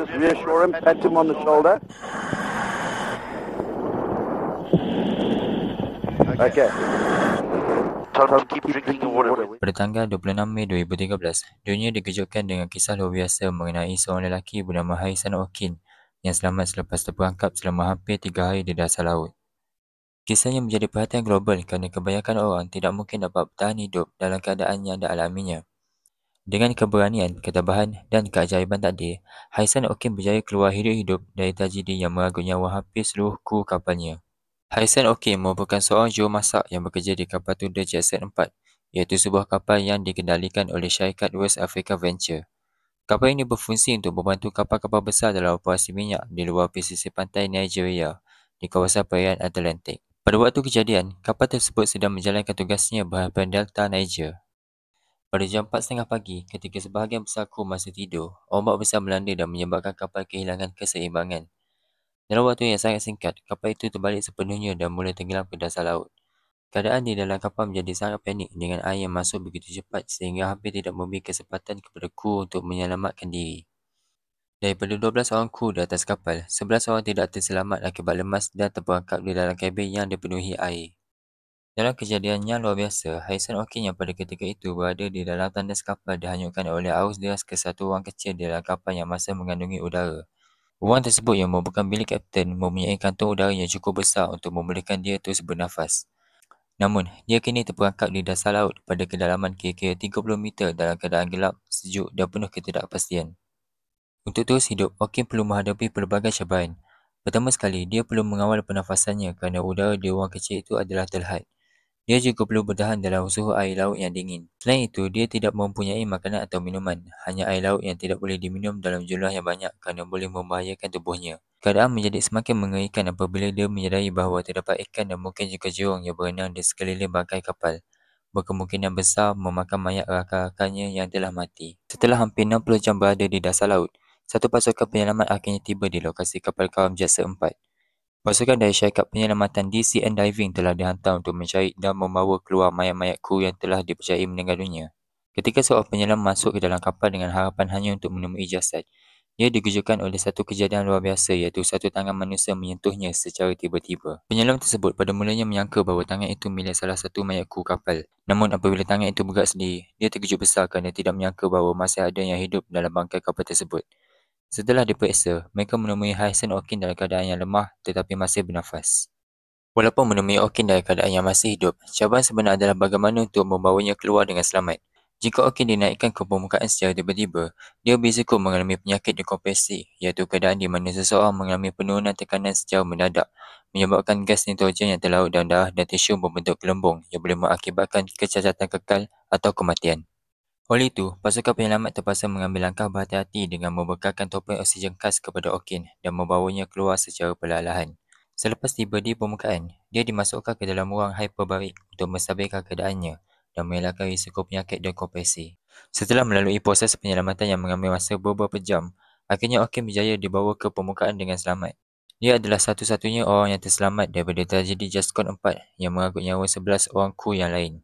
just reassure him, pat him on the shoulder. Okay. Tell him to keep drinking the water. Pada tanggal 26 Mei 2013, dunia dikejutkan dengan kisah luar biasa mengenai seorang lelaki bernama Haisan Okin yang selamat selepas terperangkap selama hampir 3 hari di dasar laut. Kisahnya menjadi perhatian global kerana kebanyakan orang tidak mungkin dapat bertahan hidup dalam keadaan yang dialaminya. Dengan keberanian, ketabahan dan keajaiban takdir, Haisan Okin berjaya keluar hidup-hidup dari tragedi yang merenggut nyawa hampir seluruh kru kapalnya. Haisan Okin merupakan seorang jurumasak yang bekerja di kapal Tudor Jetset 4, iaitu sebuah kapal yang dikendalikan oleh syarikat West Africa Venture. Kapal ini berfungsi untuk membantu kapal-kapal besar dalam operasi minyak di luar pesisir pantai Nigeria di kawasan perairan Atlantik. Pada waktu kejadian, kapal tersebut sedang menjalankan tugasnya berhadapan Delta Niger. Pada jam 4.30 pagi, ketika sebahagian besar kru masih tidur, ombak besar melanda dan menyebabkan kapal kehilangan keseimbangan. Dalam waktu yang sangat singkat, kapal itu terbalik sepenuhnya dan mula tenggelam ke dasar laut. Keadaan di dalam kapal menjadi sangat panik dengan air yang masuk begitu cepat sehingga hampir tidak memberi kesempatan kepada kru untuk menyelamatkan diri. Daripada 12 orang kru di atas kapal, 11 orang tidak terselamat akibat lemas dan terperangkap di dalam kabin yang dipenuhi air. Dalam kejadian yang luar biasa, Haisan Okin yang pada ketika itu berada di dalam tandas kapal dihanyutkan oleh arus deras ke satu ruang kecil di dalam kapal yang masih mengandungi udara. Ruang tersebut yang merupakan bilik kapten mempunyai kantung udara yang cukup besar untuk membolehkan dia terus bernafas. Namun, dia kini terperangkap di dasar laut pada kedalaman kira-kira 30 meter dalam keadaan gelap, sejuk dan penuh ketidakpastian. Untuk terus hidup, Okin perlu menghadapi pelbagai cabaran. Pertama sekali, dia perlu mengawal pernafasannya kerana udara di ruang kecil itu adalah terhad. Dia juga perlu bertahan dalam suhu air laut yang dingin. Selain itu, dia tidak mempunyai makanan atau minuman. Hanya air laut yang tidak boleh diminum dalam jumlah yang banyak kerana boleh membahayakan tubuhnya. Keadaan menjadi semakin mengerikan apabila dia menyadari bahawa terdapat ikan dan mungkin juga jurung yang berenang di sekeliling bangkai kapal. Berkemungkinan besar memakan mayat rakan-rakannya yang telah mati. Setelah hampir 60 jam berada di dasar laut, satu pasukan penyelamat akhirnya tiba di lokasi kapal karam Jetset 4. Pasukan dari syarikat penyelamatan DCN Diving telah dihantar untuk mencari dan membawa keluar mayat-mayat kru yang telah dipercayai meninggal dunia. Ketika seorang penyelam masuk ke dalam kapal dengan harapan hanya untuk menemui jasad, dia dikejutkan oleh satu kejadian luar biasa iaitu satu tangan manusia menyentuhnya secara tiba-tiba. Penyelam tersebut pada mulanya menyangka bahawa tangan itu milik salah satu mayat kru kapal. Namun apabila tangan itu bergerak sendiri, dia terkejut besar kerana tidak menyangka bahawa masih ada yang hidup dalam bangkai kapal tersebut. Setelah diperiksa, mereka menemui Haisan Okin dalam keadaan yang lemah tetapi masih bernafas. Walaupun menemui Okin dalam keadaan yang masih hidup, cabaran sebenar adalah bagaimana untuk membawanya keluar dengan selamat. Jika Okin dinaikkan ke permukaan secara tiba-tiba, dia berisiko mengalami penyakit dekompresi, iaitu keadaan di mana seseorang mengalami penurunan tekanan secara mendadak, menyebabkan gas nitrogen yang terlarut dalam darah dan tisu membentuk gelembung yang boleh mengakibatkan kecacatan kekal atau kematian. Oleh itu, pasukan penyelamat terpaksa mengambil langkah berhati-hati dengan membekalkan topeng oksigen khas kepada Okin dan membawanya keluar secara perlahan-lahan. Selepas tiba di permukaan, dia dimasukkan ke dalam ruang hyperbarik untuk menstabilkan keadaannya dan mengelakkan risiko penyakit dekompresi. Setelah melalui proses penyelamatan yang mengambil masa beberapa jam, akhirnya Okin berjaya dibawa ke permukaan dengan selamat. Dia adalah satu-satunya orang yang terselamat daripada tragedi Jascon 4 yang merenggut nyawa 11 orang kru yang lain.